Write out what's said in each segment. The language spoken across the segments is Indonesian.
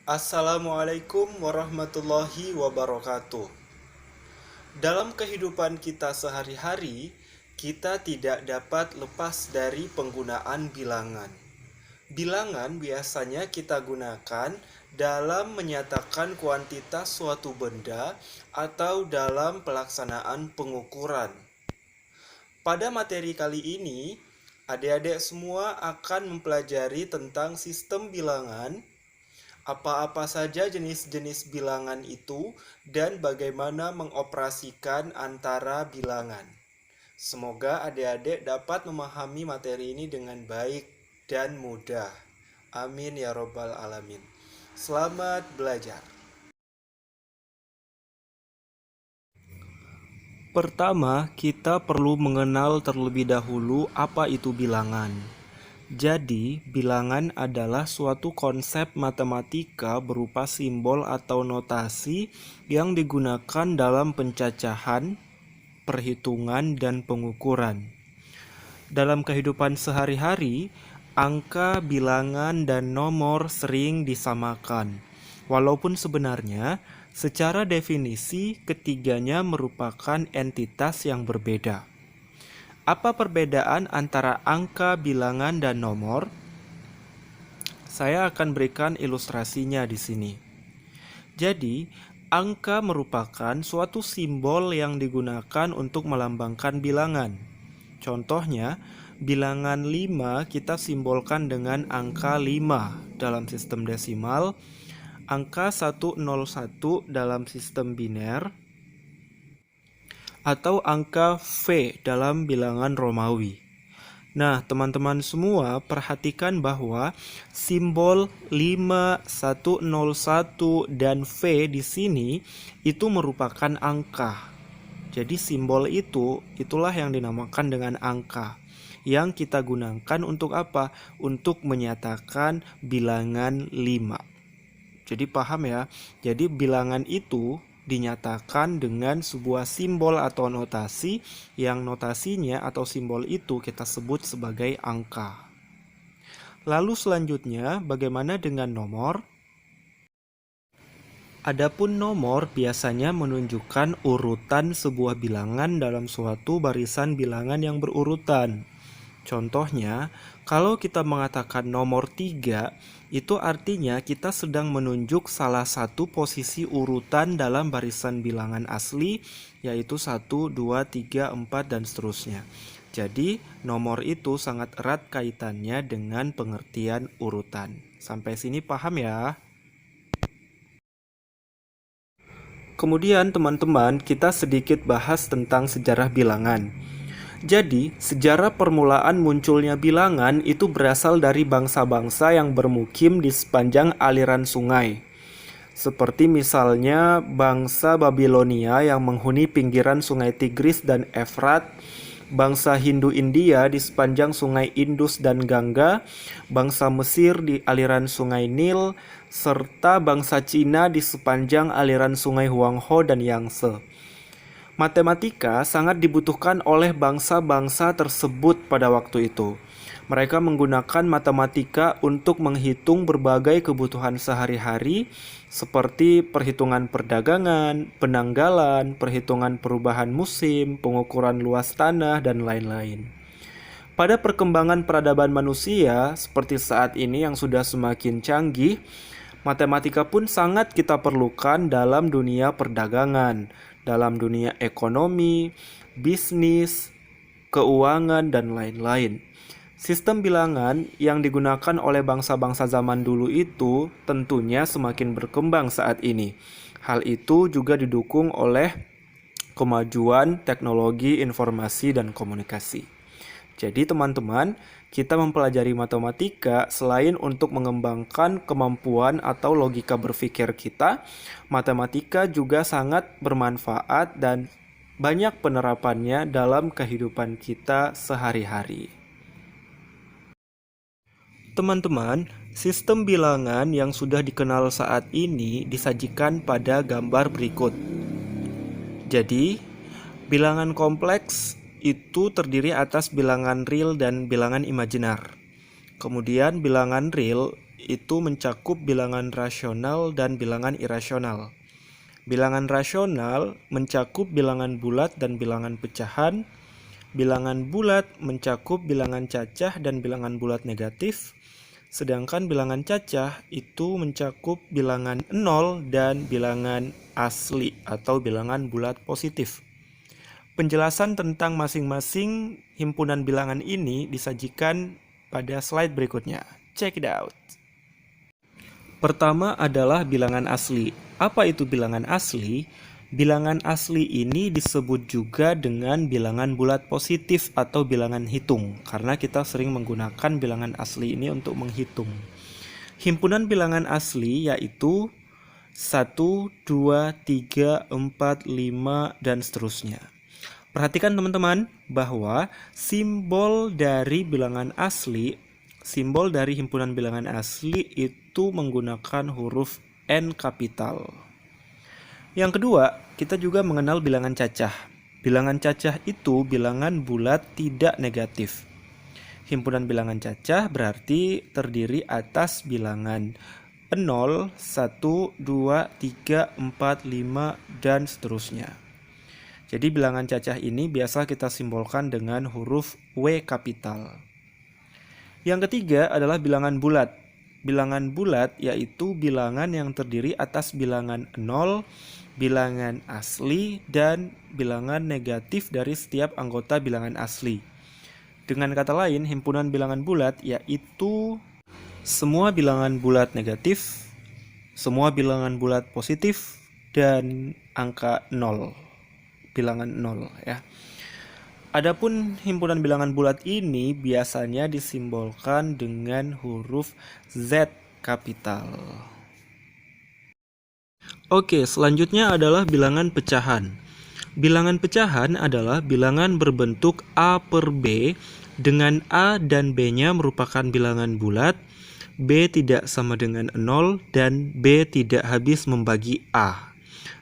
Assalamualaikum warahmatullahi wabarakatuh. Dalam kehidupan kita sehari-hari, kita tidak dapat lepas dari penggunaan bilangan. Bilangan biasanya kita gunakan dalam menyatakan kuantitas suatu benda atau dalam pelaksanaan pengukuran. Pada materi kali ini, adik-adik semua akan mempelajari tentang sistem bilangan, apa-apa saja jenis-jenis bilangan itu, dan bagaimana mengoperasikan antara bilangan. Semoga adik-adik dapat memahami materi ini dengan baik dan mudah. Amin ya robbal alamin. Selamat belajar. Pertama, kita perlu mengenal terlebih dahulu apa itu bilangan. Jadi, bilangan adalah suatu konsep matematika berupa simbol atau notasi yang digunakan dalam pencacahan, perhitungan, dan pengukuran. Dalam kehidupan sehari-hari, angka, bilangan, dan nomor sering disamakan. Walaupun sebenarnya, secara definisi, ketiganya merupakan entitas yang berbeda. Apa perbedaan antara angka, bilangan, dan nomor? Saya akan berikan ilustrasinya di sini. Jadi, angka merupakan suatu simbol yang digunakan untuk melambangkan bilangan. Contohnya, bilangan 5 kita simbolkan dengan angka 5 dalam sistem desimal, angka 101 dalam sistem biner, atau angka V dalam bilangan Romawi. Nah, teman-teman semua perhatikan bahwa simbol 5101 dan V di sini itu merupakan angka. Jadi simbol itulah yang dinamakan dengan angka yang kita gunakan untuk apa? Untuk menyatakan bilangan 5. Jadi paham ya? Jadi bilangan itu dinyatakan dengan sebuah simbol atau notasi yang notasinya atau simbol itu kita sebut sebagai angka. Lalu selanjutnya, bagaimana dengan nomor? Adapun nomor biasanya menunjukkan urutan sebuah bilangan dalam suatu barisan bilangan yang berurutan. Contohnya, kalau kita mengatakan nomor 3, itu artinya kita sedang menunjuk salah satu posisi urutan dalam barisan bilangan asli, yaitu 1, 2, 3, 4, dan seterusnya. Jadi, nomor itu sangat erat kaitannya dengan pengertian urutan. Sampai sini paham ya? Kemudian teman-teman, kita sedikit bahas tentang sejarah bilangan. Jadi, sejarah permulaan munculnya bilangan itu berasal dari bangsa-bangsa yang bermukim di sepanjang aliran sungai. Seperti misalnya bangsa Babilonia yang menghuni pinggiran sungai Tigris dan Efrat, bangsa Hindu-India di sepanjang sungai Indus dan Gangga, bangsa Mesir di aliran sungai Nil, serta bangsa Cina di sepanjang aliran sungai Huanghe dan Yangtze. Matematika sangat dibutuhkan oleh bangsa-bangsa tersebut pada waktu itu. Mereka menggunakan matematika untuk menghitung berbagai kebutuhan sehari-hari seperti perhitungan perdagangan, penanggalan, perhitungan perubahan musim, pengukuran luas tanah, dan lain-lain. Pada perkembangan peradaban manusia seperti saat ini yang sudah semakin canggih, matematika pun sangat kita perlukan dalam dunia perdagangan, dalam dunia ekonomi, bisnis, keuangan, dan lain-lain. Sistem bilangan yang digunakan oleh bangsa-bangsa zaman dulu itu tentunya semakin berkembang saat ini. Hal itu juga didukung oleh kemajuan teknologi informasi dan komunikasi. Jadi teman-teman, kita mempelajari matematika selain untuk mengembangkan kemampuan atau logika berpikir kita, matematika juga sangat bermanfaat dan banyak penerapannya dalam kehidupan kita sehari-hari. Teman-teman, sistem bilangan yang sudah dikenal saat ini disajikan pada gambar berikut. Jadi, bilangan kompleks itu terdiri atas bilangan real dan bilangan imajinar. Kemudian bilangan real itu mencakup bilangan rasional dan bilangan irasional. Bilangan rasional mencakup bilangan bulat dan bilangan pecahan. Bilangan bulat mencakup bilangan cacah dan bilangan bulat negatif. Sedangkan bilangan cacah itu mencakup bilangan 0 dan bilangan asli atau bilangan bulat positif. Penjelasan tentang masing-masing himpunan bilangan ini disajikan pada slide berikutnya. Check it out. Pertama adalah bilangan asli. Apa itu bilangan asli? Bilangan asli ini disebut juga dengan bilangan bulat positif atau bilangan hitung, karena kita sering menggunakan bilangan asli ini untuk menghitung. Himpunan bilangan asli yaitu 1, 2, 3, 4, 5, dan seterusnya. Perhatikan teman-teman bahwa simbol dari bilangan asli, simbol dari himpunan bilangan asli itu menggunakan huruf N kapital. Yang kedua, kita juga mengenal bilangan cacah. Bilangan cacah itu bilangan bulat tidak negatif. Himpunan bilangan cacah berarti terdiri atas bilangan 0, 1, 2, 3, 4, 5, dan seterusnya. Jadi bilangan cacah ini biasa kita simbolkan dengan huruf W kapital. Yang ketiga adalah bilangan bulat. Bilangan bulat yaitu bilangan yang terdiri atas bilangan 0, bilangan asli, dan bilangan negatif dari setiap anggota bilangan asli. Dengan kata lain, himpunan bilangan bulat yaitu semua bilangan bulat negatif, semua bilangan bulat positif, dan angka 0. Bilangan 0 ya. Adapun himpunan bilangan bulat ini biasanya disimbolkan dengan huruf Z kapital. Oke, selanjutnya adalah bilangan pecahan. Bilangan pecahan adalah bilangan berbentuk A per B dengan A dan B-nya merupakan bilangan bulat, B tidak sama dengan 0, dan B tidak habis membagi A.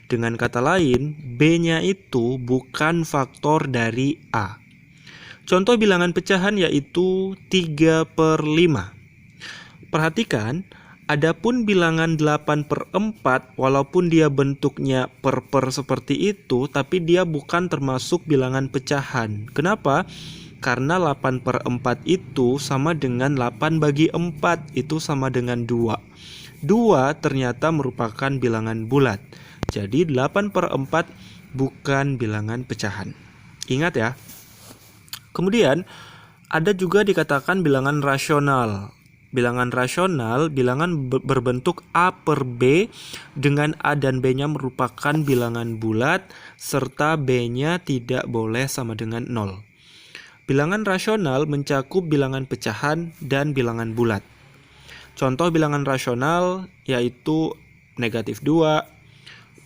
Dengan kata lain, B-nya itu bukan faktor dari A. Contoh bilangan pecahan yaitu 3 per 5. Perhatikan, adapun bilangan 8 per 4, walaupun dia bentuknya per seperti itu, tapi dia bukan termasuk bilangan pecahan. Kenapa? Karena 8 per 4 itu sama dengan 8 bagi 4, itu sama dengan 2. 2 ternyata merupakan bilangan bulat. Jadi 8 per 4 bukan bilangan pecahan. Ingat ya. Kemudian ada juga dikatakan bilangan rasional. Bilangan rasional, bilangan berbentuk A per B dengan A dan B-nya merupakan bilangan bulat serta B-nya tidak boleh sama dengan 0. Bilangan rasional mencakup bilangan pecahan dan bilangan bulat. Contoh bilangan rasional yaitu negatif 2,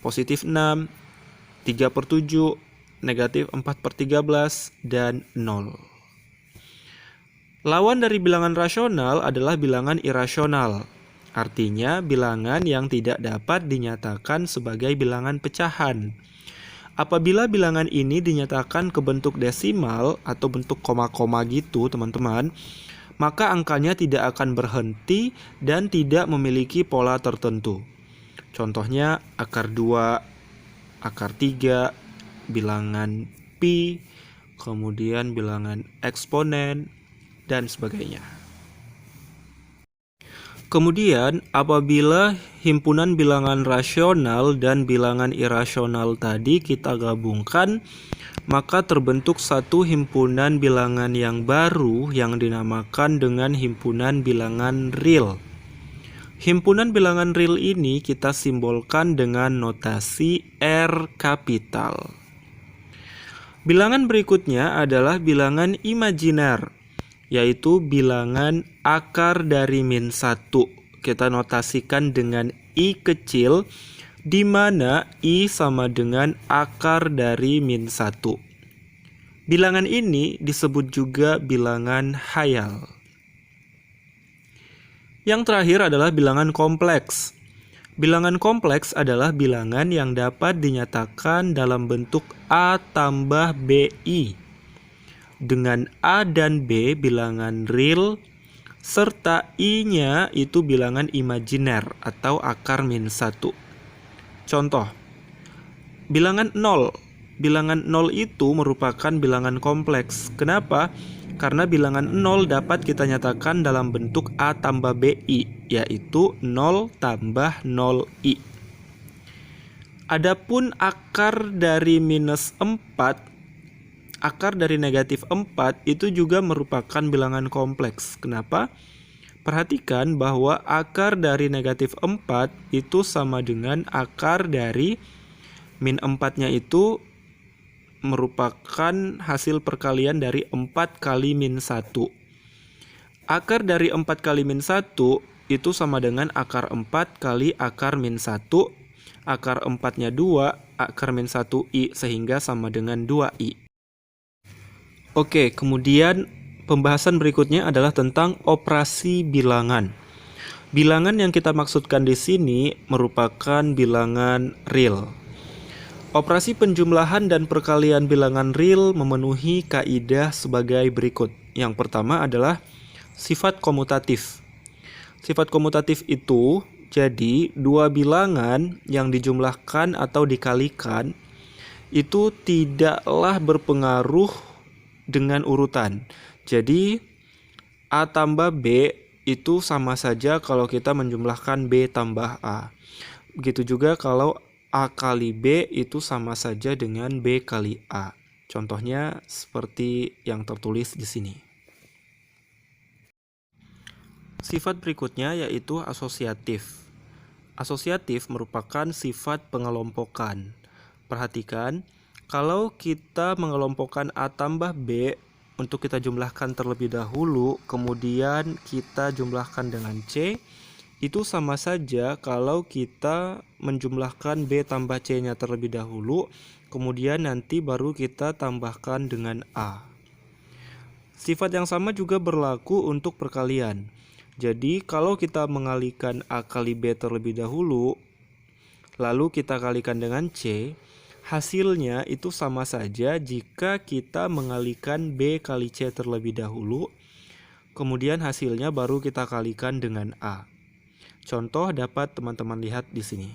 positif 6, 3 per 7, negatif 4 per 13, dan 0. Lawan dari bilangan rasional adalah bilangan irasional. Artinya bilangan yang tidak dapat dinyatakan sebagai bilangan pecahan. Apabila bilangan ini dinyatakan ke bentuk desimal atau bentuk koma-koma gitu teman-teman, maka angkanya tidak akan berhenti dan tidak memiliki pola tertentu. Contohnya akar 2, akar 3, bilangan pi, kemudian bilangan eksponen, dan sebagainya. Kemudian apabila himpunan bilangan rasional dan bilangan irasional tadi kita gabungkan, maka terbentuk satu himpunan bilangan yang baru yang dinamakan dengan himpunan bilangan real. Himpunan bilangan real ini kita simbolkan dengan notasi R kapital. Bilangan berikutnya adalah bilangan imajiner, yaitu bilangan akar dari -1. Kita notasikan dengan I kecil, di mana I sama dengan akar dari -1. Bilangan ini disebut juga bilangan khayal. Yang terakhir adalah bilangan kompleks. Bilangan kompleks adalah bilangan yang dapat dinyatakan dalam bentuk A tambah BI. Dengan A dan B bilangan real, serta I-nya itu bilangan imajiner atau akar min 1. Contoh, bilangan 0. Bilangan 0 itu merupakan bilangan kompleks. Kenapa? Karena bilangan 0 dapat kita nyatakan dalam bentuk A tambah BI, yaitu 0 tambah 0I. Adapun akar dari minus 4, akar dari negatif 4 itu juga merupakan bilangan kompleks. Kenapa? Perhatikan bahwa akar dari negatif 4 itu sama dengan akar dari min 4-nya itu merupakan hasil perkalian dari 4 kali min 1. Akar dari 4 kali min 1 itu sama dengan akar 4 kali akar min 1. Akar 4-nya 2, akar min 1i, sehingga sama dengan 2i. Oke, kemudian pembahasan berikutnya adalah tentang operasi bilangan. Bilangan yang kita maksudkan di sini merupakan bilangan real. Operasi penjumlahan dan perkalian bilangan real memenuhi kaidah sebagai berikut. Yang pertama adalah sifat komutatif. Sifat komutatif itu jadi dua bilangan yang dijumlahkan atau dikalikan itu tidaklah berpengaruh dengan urutan. Jadi A tambah B itu sama saja kalau kita menjumlahkan B tambah A. Begitu juga kalau A kali B itu sama saja dengan B kali A. Contohnya seperti yang tertulis di sini. Sifat berikutnya yaitu asosiatif. Asosiatif merupakan sifat pengelompokan. Perhatikan, kalau kita mengelompokkan A tambah B untuk kita jumlahkan terlebih dahulu, kemudian kita jumlahkan dengan C, itu sama saja kalau kita menjumlahkan B tambah C-nya terlebih dahulu, kemudian nanti baru kita tambahkan dengan A. Sifat yang sama juga berlaku untuk perkalian. Jadi kalau kita mengalikan A kali B terlebih dahulu, lalu kita kalikan dengan C, hasilnya itu sama saja jika kita mengalikan B kali C terlebih dahulu, kemudian hasilnya baru kita kalikan dengan A. Contoh dapat teman-teman lihat di sini.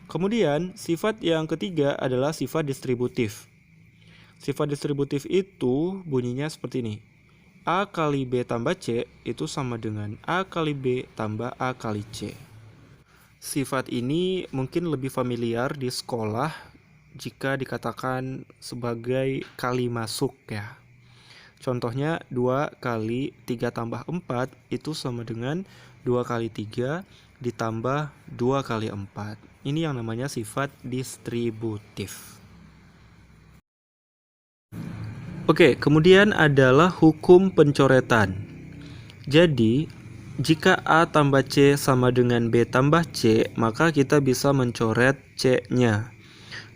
Kemudian sifat yang ketiga adalah sifat distributif. Sifat distributif itu bunyinya seperti ini. A kali B tambah C itu sama dengan A kali B tambah A kali C. Sifat ini mungkin lebih familiar di sekolah jika dikatakan sebagai kali masuk ya. Contohnya 2 kali 3 tambah 4 itu sama dengan 2 kali 3 ditambah 2 kali 4. Ini yang namanya sifat distributif. Oke, kemudian adalah hukum pencoretan. Jadi, jika A tambah C sama dengan B tambah C, maka kita bisa mencoret C-nya.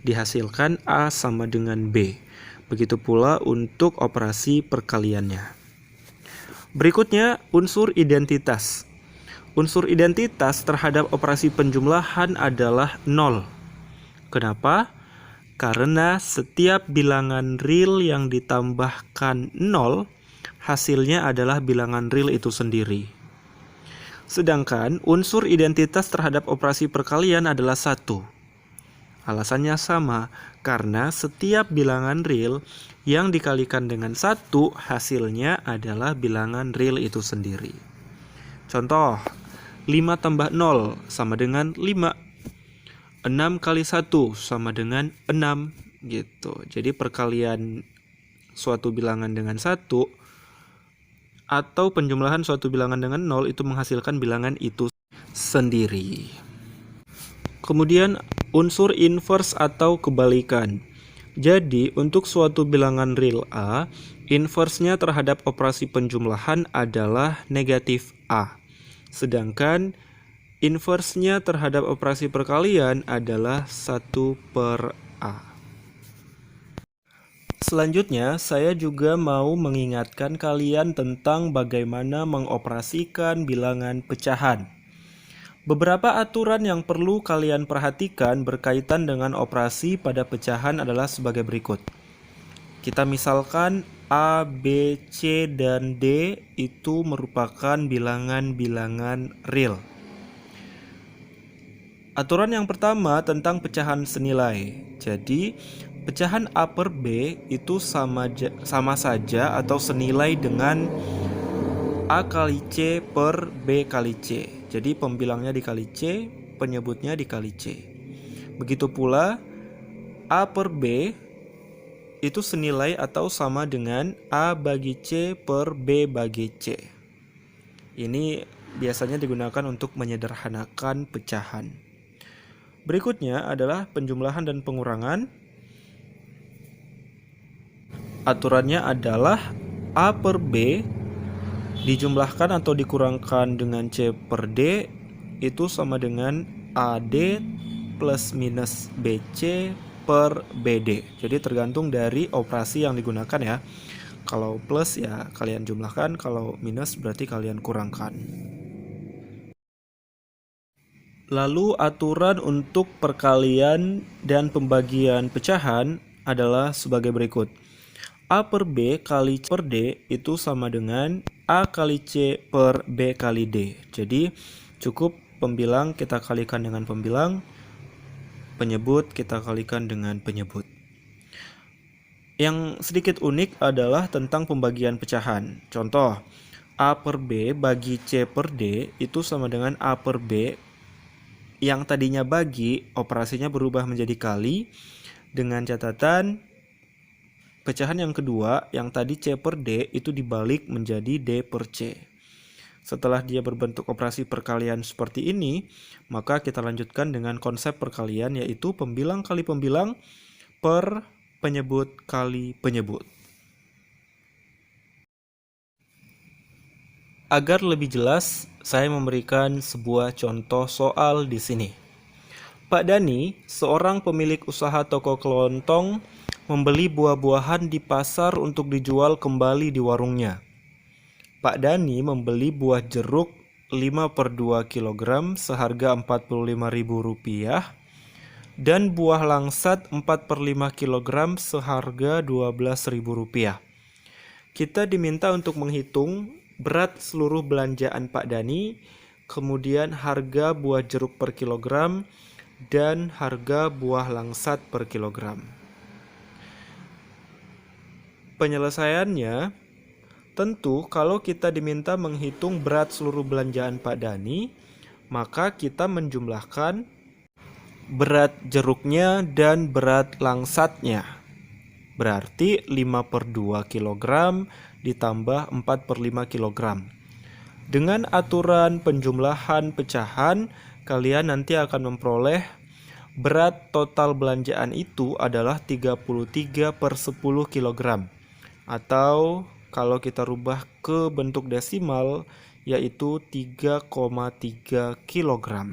Dihasilkan A sama dengan B. Begitu pula untuk operasi perkaliannya. Berikutnya, unsur identitas. Unsur identitas terhadap operasi penjumlahan adalah 0. Kenapa? Karena setiap bilangan real yang ditambahkan 0, hasilnya adalah bilangan real itu sendiri. Sedangkan unsur identitas terhadap operasi perkalian adalah 1. Alasannya sama, karena setiap bilangan real yang dikalikan dengan 1, hasilnya adalah bilangan real itu sendiri. Contoh, 5 tambah 0 sama dengan 5. 6 kali 1 sama dengan 6 gitu. Jadi perkalian suatu bilangan dengan 1 atau penjumlahan suatu bilangan dengan 0 itu menghasilkan bilangan itu sendiri. Kemudian unsur inverse atau kebalikan. Jadi untuk suatu bilangan real A, inverse-nya terhadap operasi penjumlahan adalah negatif A. Sedangkan inverse-nya terhadap operasi perkalian adalah 1/A. Selanjutnya, saya juga mau mengingatkan kalian tentang bagaimana mengoperasikan bilangan pecahan. Beberapa aturan yang perlu kalian perhatikan berkaitan dengan operasi pada pecahan adalah sebagai berikut. Kita misalkan A, B, C, dan D itu merupakan bilangan-bilangan real. Aturan yang pertama tentang pecahan senilai. Jadi, pecahan A per B itu sama saja atau senilai dengan A kali C per B kali C. Jadi, pembilangnya dikali C, penyebutnya dikali C. Begitu pula, A per B itu senilai atau sama dengan A bagi C per B bagi C. Ini biasanya digunakan untuk menyederhanakan pecahan. Berikutnya adalah penjumlahan dan pengurangan. Aturannya adalah A per B dijumlahkan atau dikurangkan dengan C per D itu sama dengan AD plus minus BC per BD. Jadi tergantung dari operasi yang digunakan ya. Kalau plus ya kalian jumlahkan, kalau minus berarti kalian kurangkan. Lalu aturan untuk perkalian dan pembagian pecahan adalah sebagai berikut. A per B kali C per D itu sama dengan A kali C per B kali D. Jadi cukup pembilang kita kalikan dengan pembilang, penyebut kita kalikan dengan penyebut. Yang sedikit unik adalah tentang pembagian pecahan. Contoh, A per B bagi C per D itu sama dengan A per B yang tadinya bagi, operasinya berubah menjadi kali, dengan catatan pecahan yang kedua yang tadi C per D itu dibalik menjadi D per C. Setelah dia berbentuk operasi perkalian seperti ini, maka kita lanjutkan dengan konsep perkalian, yaitu pembilang kali pembilang per penyebut kali penyebut. Agar lebih jelas, saya memberikan sebuah contoh soal di sini. Pak Dani, seorang pemilik usaha toko kelontong, membeli buah-buahan di pasar untuk dijual kembali di warungnya. Pak Dani membeli buah jeruk 5/2 kg seharga Rp45.000 dan buah langsat 4/5 kg seharga Rp12.000. Kita diminta untuk menghitung berat seluruh belanjaan Pak Dani, kemudian harga buah jeruk per kilogram, dan harga buah langsat per kilogram. Penyelesaiannya, tentu kalau kita diminta menghitung berat seluruh belanjaan Pak Dani, maka kita menjumlahkan berat jeruknya dan berat langsatnya. Berarti 5/2 kg ditambah 4/5 kg. Dengan aturan penjumlahan pecahan, kalian nanti akan memperoleh berat total belanjaan itu adalah 33/10 kg. Atau kalau kita rubah ke bentuk desimal, yaitu 3,3 kg.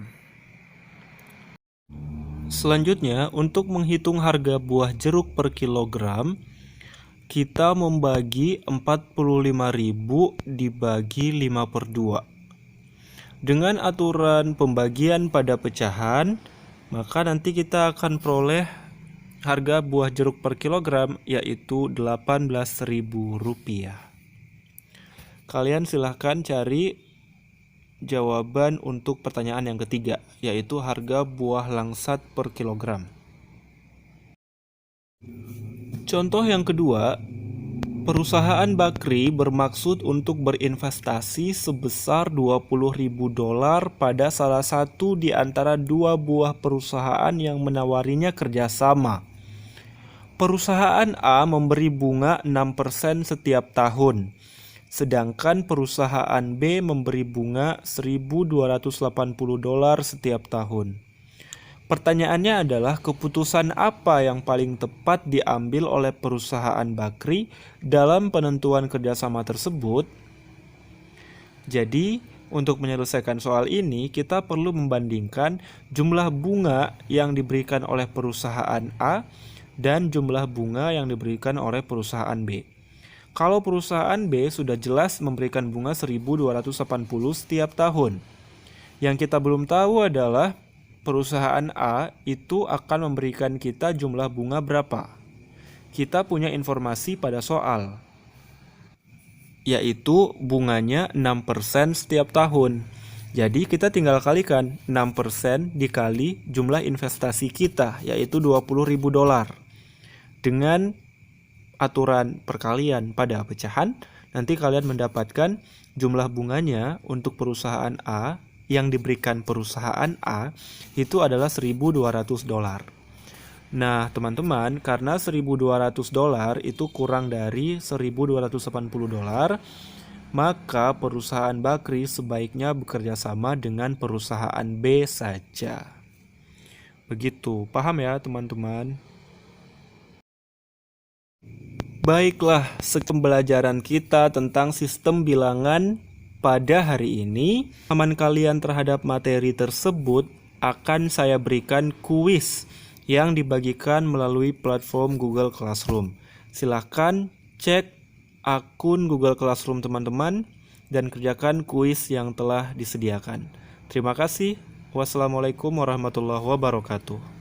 Selanjutnya, untuk menghitung harga buah jeruk per kilogram, kita membagi 45.000 dibagi 5/2. Dengan aturan pembagian pada pecahan, maka nanti kita akan peroleh harga buah jeruk per kilogram yaitu Rp18.000. Kalian silahkan cari jawaban untuk pertanyaan yang ketiga, yaitu harga buah langsat per kilogram. Contoh yang kedua, perusahaan Bakri bermaksud untuk berinvestasi sebesar $20.000 pada salah satu di antara dua buah perusahaan yang menawarinya kerjasama. Perusahaan A memberi bunga 6% setiap tahun, sedangkan perusahaan B memberi bunga $1.280 setiap tahun. Pertanyaannya adalah keputusan apa yang paling tepat diambil oleh perusahaan Bakri dalam penentuan kerjasama tersebut? Jadi, untuk menyelesaikan soal ini, kita perlu membandingkan jumlah bunga yang diberikan oleh perusahaan A dan jumlah bunga yang diberikan oleh perusahaan B. Kalau perusahaan B sudah jelas memberikan bunga 1.280 setiap tahun. Yang kita belum tahu adalah perusahaan A itu akan memberikan kita jumlah bunga berapa. Kita punya informasi pada soal. yaitu bunganya 6% setiap tahun. Jadi kita tinggal kalikan 6% dikali jumlah investasi kita, yaitu $20.000. Dengan aturan perkalian pada pecahan, nanti kalian mendapatkan jumlah bunganya untuk perusahaan A yang diberikan perusahaan A itu adalah $1.200. Nah, teman-teman, karena $1.200 itu kurang dari $1.280, maka perusahaan Bakri sebaiknya bekerja sama dengan perusahaan B saja. Begitu, paham ya teman-teman? Baiklah, pembelajaran kita tentang sistem bilangan pada hari ini. Pemahaman kalian terhadap materi tersebut akan saya berikan kuis yang dibagikan melalui platform Google Classroom. Silahkan cek akun Google Classroom teman-teman dan kerjakan kuis yang telah disediakan. Terima kasih. Wassalamualaikum warahmatullahi wabarakatuh.